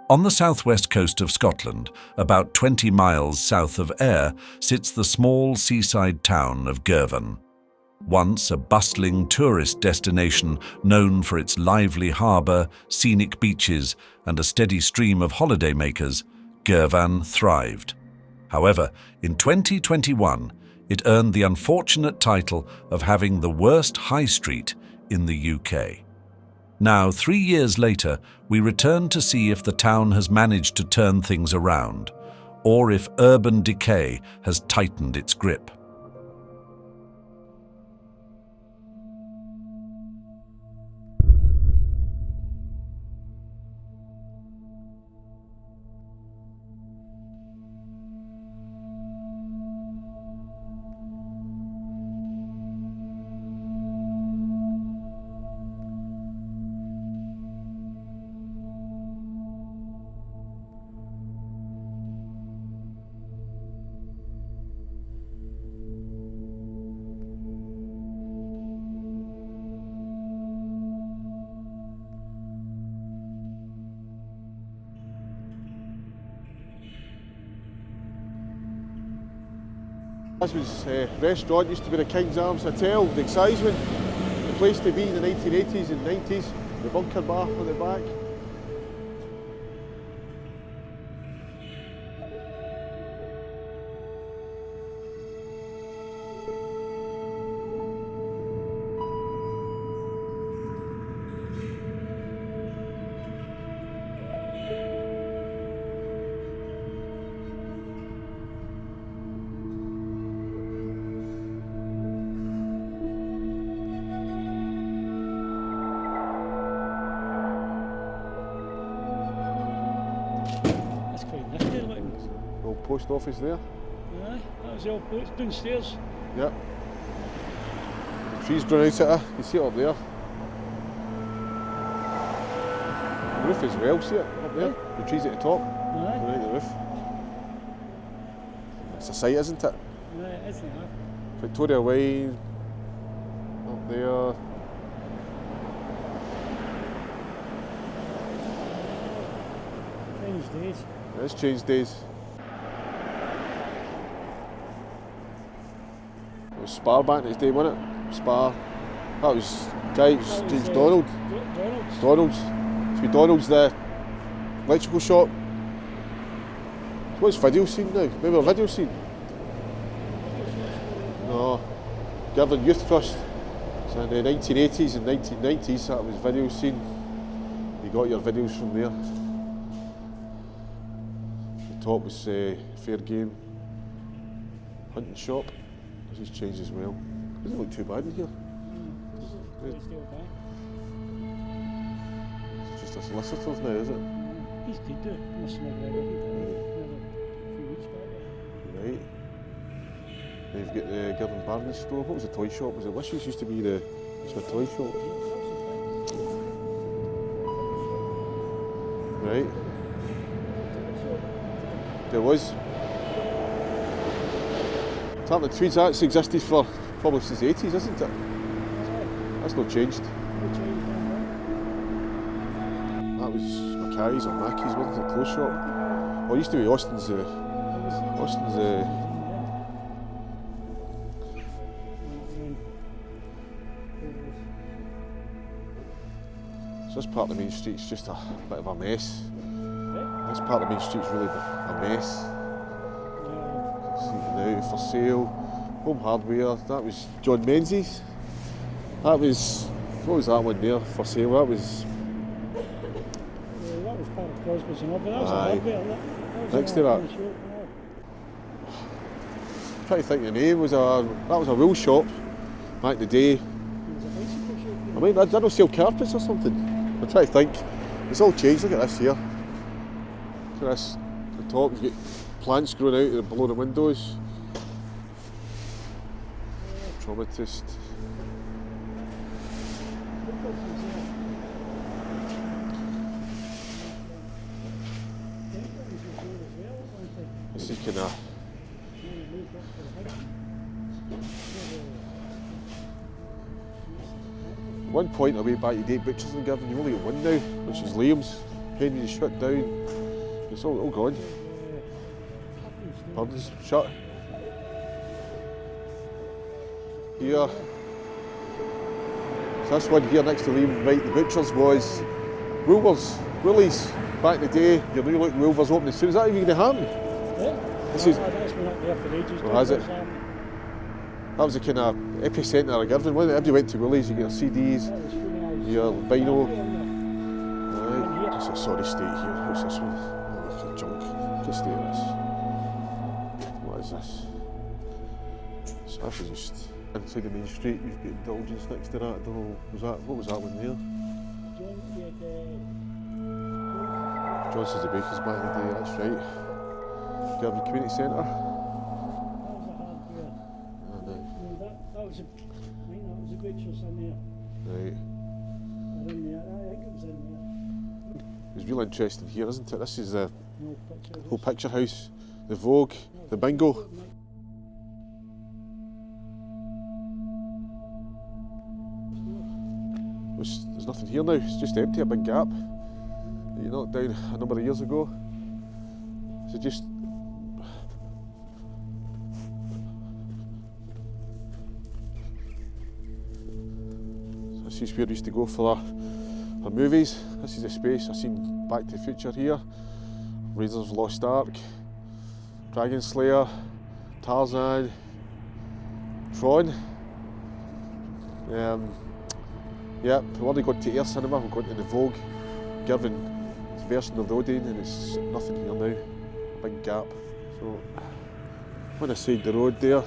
On the southwest coast of Scotland, about 20 miles south of Ayr, sits the small seaside town of Girvan. Once a bustling tourist destination known for its lively harbour, scenic beaches and a steady stream of holidaymakers, Girvan thrived. However, in 2021, it earned the unfortunate title of having the worst high street in the UK. Now, 3 years later, we return to see if the town has managed to turn things around, or if urban decay has tightened its grip. This was restaurant, used to be the King's Arms Hotel, the excitement, the place to be in the 1980s and 90s, the bunker bar at the back. That's quite nifty looking. Old post office there. Aye, that was the old place downstairs. Yep. The trees grown out at it, you see it up there. The roof as well, see it up there? The trees at the top, Aye. grown out the roof. It's a sight, isn't it? Aye, it isn't it? Victoria Wine, up there. Changed days. It's changed days. It was Spar back in its day, wasn't it? Spar. That was James Donald. Donald's. Donald's. It's with Donald's, the electrical shop. What's video scene now? Remember a video scene? No. Girvan Youth Trust. So in the 1980s and 1990s, that was video scene. You got your videos from there. The top was fair game. Hunting shop. This has changed as well. Doesn't look too bad in here. It's just a solicitor's now, is it? He's good though. Must have never a few weeks back. Right. Then you've got the Girvan Bargain store. What was the toy shop? Was it Wishes? Used to be the toy shop. Right. There was. Tartan Tweeds, that's existed for probably since the 80s, isn't it? That's not changed. That was Mackay's or Mackey's, wasn't it? Clothes shop. Oh, it used to be Austin's. So this part of the main street's just a bit of a mess. This part of the main street's really a mess. See it now, for sale, home hardware. That was John Menzies. That was, what was that one there for sale? That was. That was part of Crosby's and all, but that was a hardware. That was next to that. I'm trying to think the name. That was a wool shop back in the day. I mean, I don't sell carpets or something. I'm trying to think. It's all changed. Look at this here. Look at this. The top, you get plants growing out below the windows. Traumatist. This is kind of. One point away back, you date butchers in Girvan. You only got one now, which is Liam's. Henry shut down. It's all gone. Pardon's shut. Here. So this one here next to Liam Wright, the butchers, was Woolies. Back in the day, your new look Woolworths opening soon. Is that even going to happen? Yeah. This is. That's been up there for ages. Oh, has it? That was the kind of epicentre of Girvan, wasn't it? Everybody went to Woolies, you get your CDs, your vinyl. Aye. It's a sorry state here. What's this one? Oh, look at junk. Just stay with this. What is this? So this is just inside the main street. You've got Indulgence next to that. I don't know. What was that one there? Johnson's the Bakers back in the day. That's right. Girvan Community Centre. That was a butcher's in there. Right. Or in there. I think it was in there. It's real interesting here, isn't it? This is the No picture. whole picture house, the Vogue, the bingo. There's nothing here now, it's just empty, a big gap that you knocked down a number of years ago. So just this is where we used to go for our movies. This is the space. I've seen Back to the Future here, Raiders of the Lost Ark, Dragon Slayer, Tarzan, Tron. Yeah, we've already got to Air Cinema, we've gone to the Vogue, Girvan's version of the Odeon, and it's nothing here now. A big gap. So on the side of the road there,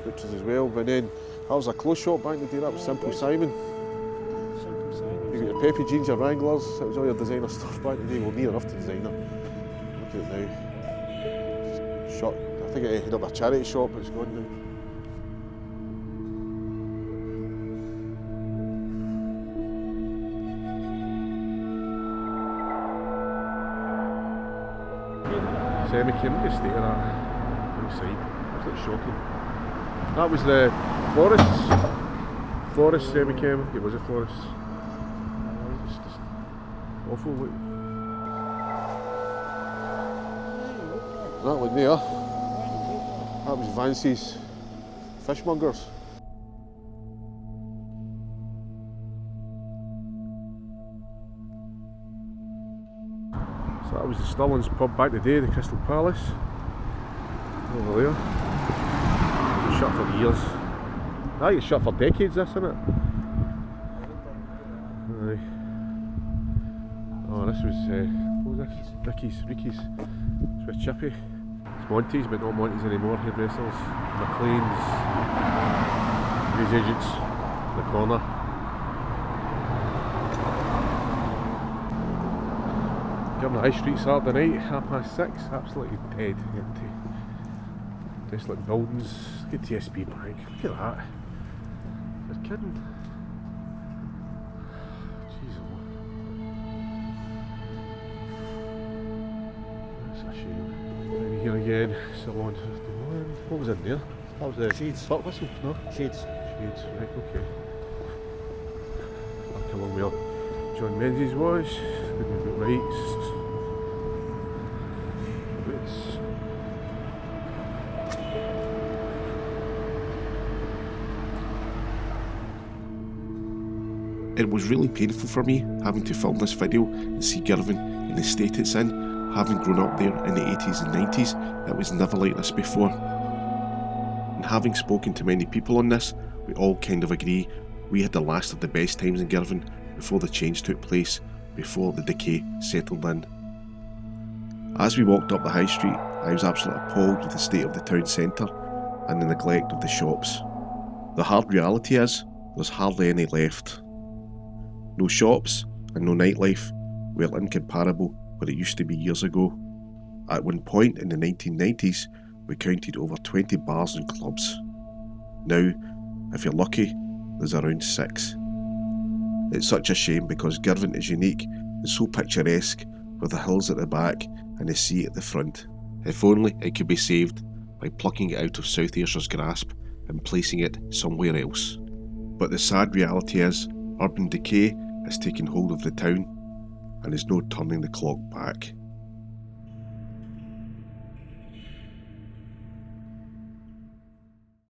butchers as well. But then that was a clothes shop back in the day, that was Simple Simon. You got your Peppy jeans, your Wranglers, it was all your designer stuff back in the day. Well, near enough to designer. Look at it now. It's shut. I think it ended up a charity shop, but it's gone now. Semi-came to stay at that inside. Absolutely shocking. That was the Forest semi-chem. It was a Forest. It's just awful. Look. That one there. That was Vancy's Fishmongers. So that was the Stirling's pub back in the day, the Crystal Palace. Over there. Shut for years. I think it's shut for decades, this, isn't it? Aye. Oh, this was, what was this? Ricky's. It's with Chippy. It's Monty's, but not Monty's anymore, hairdressers. McLean's. News agents. The corner. Girvan High Street Saturday night, 6:30, absolutely dead, empty. Just like buildings, good TSB Bank, look at that. You're kidding. Jeez, that's a shame. Down here again, Salon 51. What was in there? That was the Shades. butt whistle, no? Shades. Shades, right, okay. Back along where John Menzies was, right. It was really painful for me having to film this video and see Girvan in the state it's in. Having grown up there in the 80s and 90s, it was never like this before. And having spoken to many people on this, we all kind of agree we had the last of the best times in Girvan before the change took place, before the decay settled in. As we walked up the high street, I was absolutely appalled with the state of the town centre and the neglect of the shops. The hard reality is, there's hardly any left. No shops and no nightlife, well incomparable where it used to be years ago. At one point in the 1990s, we counted over 20 bars and clubs. Now, if you're lucky, there's around 6. It's such a shame because Girvan is unique and so picturesque with the hills at the back and the sea at the front. If only it could be saved by plucking it out of South Ayrshire's grasp and placing it somewhere else. But the sad reality is, urban decay has taken hold of the town, and there's no turning the clock back.